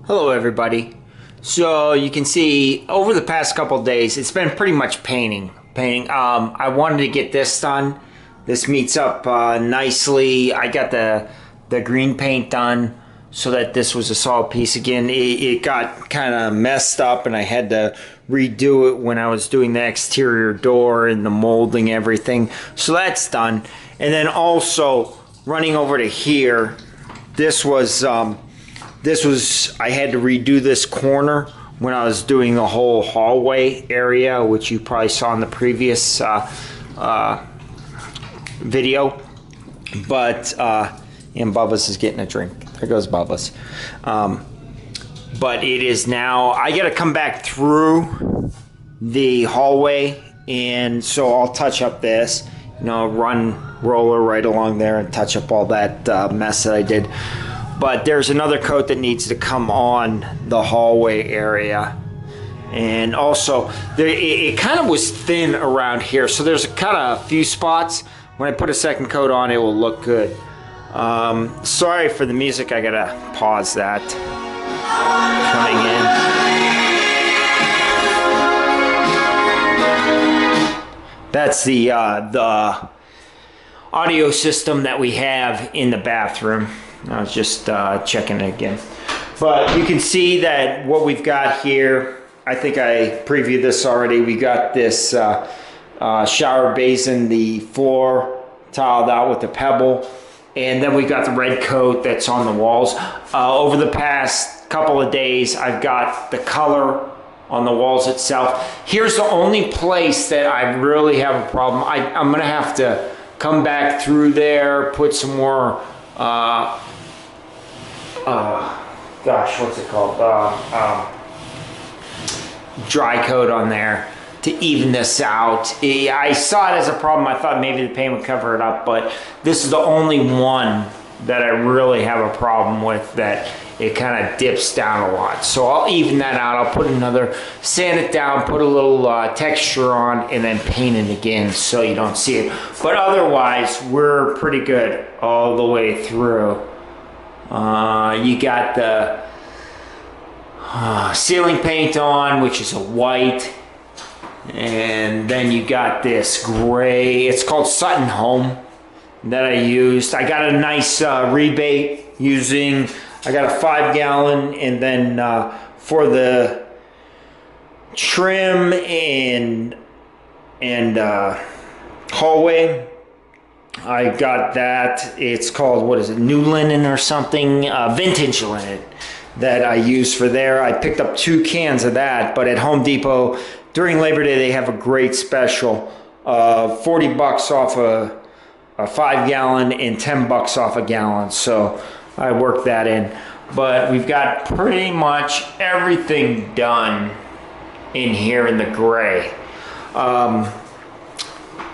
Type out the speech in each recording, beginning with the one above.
Hello everybody. So you can see over the past couple days it's been pretty much painting. I wanted to get this done. This meets up nicely. I got the green paint done so that this was a solid piece again. It got kind of messed up and I had to redo it when I was doing the exterior door and the molding, everything. So that's done. And then also running over to here, this was I had to redo this corner when I was doing the whole hallway area, which you probably saw in the previous video. But and Bubba's is getting a drink. There goes Bubba's. But it is now, I got to come back through the hallway, and so I'll touch up this, run roller right along there and touch up all that mess that I did. But there's another coat that needs to come on the hallway area. And also, it kind of was thin around here, so there's kind of a few spots. When I put a second coat on, it will look good. Sorry for the music, I gotta pause that. Coming in. That's the audio system that we have in the bathroom. I was just checking it again. But you can see that what we've got here, I think I previewed this already. We got this shower basin, the floor tiled out with the pebble. And then we've got the red coat that's on the walls. Over the past couple of days, I've got the color on the walls itself. Here's the only place that I really have a problem. I'm gonna have to come back through there, put some more gosh, what's it called? Dry coat on there to even this out. I saw it as a problem. I thought maybe the paint would cover it up, but this is the only one that I really have a problem with, that it kind of dips down a lot. So I'll even that out. I'll put another, sand it down, put a little texture on, and then paint it again so you don't see it. But otherwise, we're pretty good all the way through. You got the ceiling paint on, which is a white, and then you got this gray. It's called Sutton Home that I used. I got a nice rebate using, I got a 5-gallon, and then for the trim and hallway, I got that. It's called, what is it, New Linen or something, vintage linen that I use for there. I picked up 2 cans of that, but at Home Depot during Labor Day they have a great special, 40 bucks off a 5-gallon and 10 bucks off a gallon. So I worked that in. But we've got pretty much everything done in here in the gray.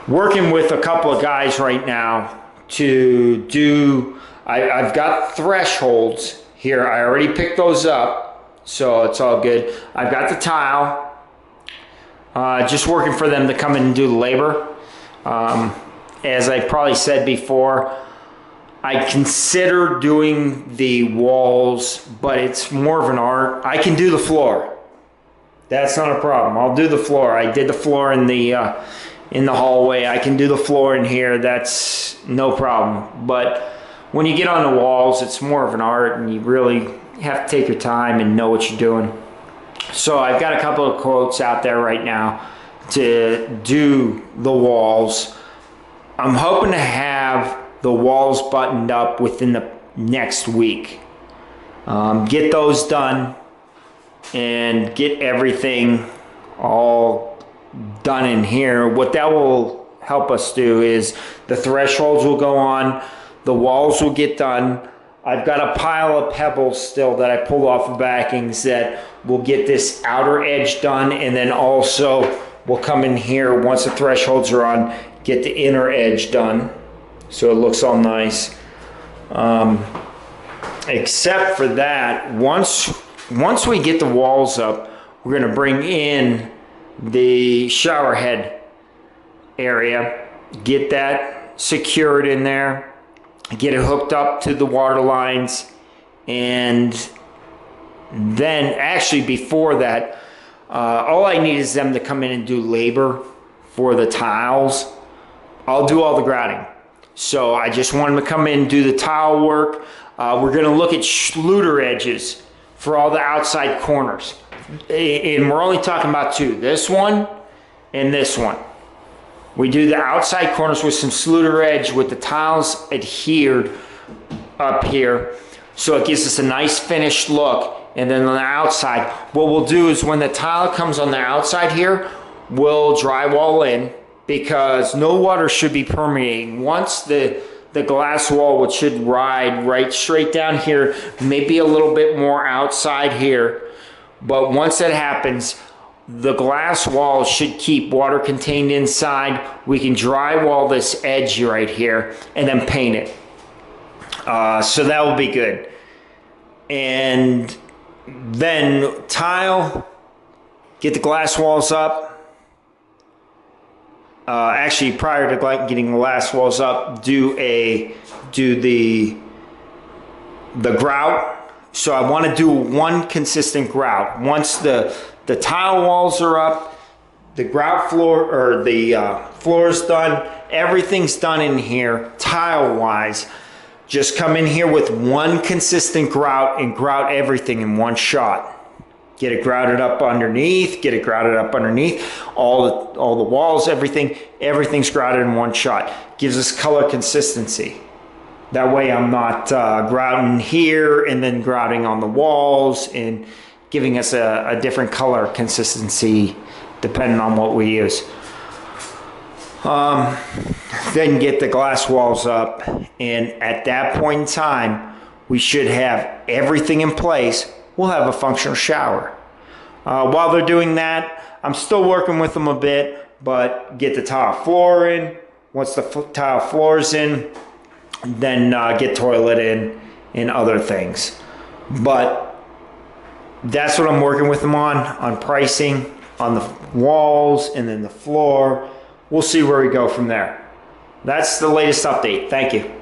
Working with a couple of guys right now to do, I've got thresholds here. I already picked those up, so it's all good. I've got the tile. Just working for them to come in and do the labor. As I probably said before, I consider doing the walls, but it's more of an art. I can do the floor. That's not a problem. I'll do the floor. I did the floor in the hallway. I can do the floor in here. That's no problem. But when you get on the walls, it's more of an art, and you really have to take your time and know what you're doing. So I've got a couple of quotes out there right now to do the walls. I'm hoping to have the walls buttoned up within the next week. Get those done and get everything all done in here. What that will help us do is the thresholds will go on, the walls will get done. I've got a pile of pebbles still that I pulled off of backings that will get this outer edge done, and then also we'll come in here once the thresholds are on, get the inner edge done so it looks all nice. Except for that, once we get the walls up, we're going to bring in the shower head area, get that secured in there, get it hooked up to the water lines, and then actually before that, all I need is them to come in and do labor for the tiles. I'll do all the grouting. So I just want them to come in and do the tile work. We're going to look at Schluter edges for all the outside corners. And we're only talking about two, this one and this one. We do the outside corners with some Schluter edge with the tiles adhered up here. So it gives us a nice finished look. And then on the outside, what we'll do is when the tile comes on the outside here, we'll drywall in, because no water should be permeating. Once the glass wall, which should ride right straight down here, maybe a little bit more outside here, but once that happens, the glass wall should keep water contained inside. We can drywall this edge right here and then paint it. So that will be good. And then tile, get the glass walls up. Actually, prior to getting the glass walls up, do the grout. So I want to do one consistent grout. Once the tile walls are up, the grout floor, or the floor is done, everything's done in here tile wise. Just come in here with one consistent grout and grout everything in one shot. Get it grouted up underneath, get it grouted up underneath, all the walls, everything's grouted in one shot. Gives us color consistency. That way I'm not grouting here and then grouting on the walls and giving us a different color consistency depending on what we use. Then get the glass walls up, and at that point in time, we should have everything in place. We'll have a functional shower. While they're doing that, I'm still working with them a bit, but get the tile floor in. Once the tile floor is in, then get toilet in and other things. But that's what I'm working with them on pricing, on the walls, and then the floor. We'll see where we go from there. That's the latest update. Thank you.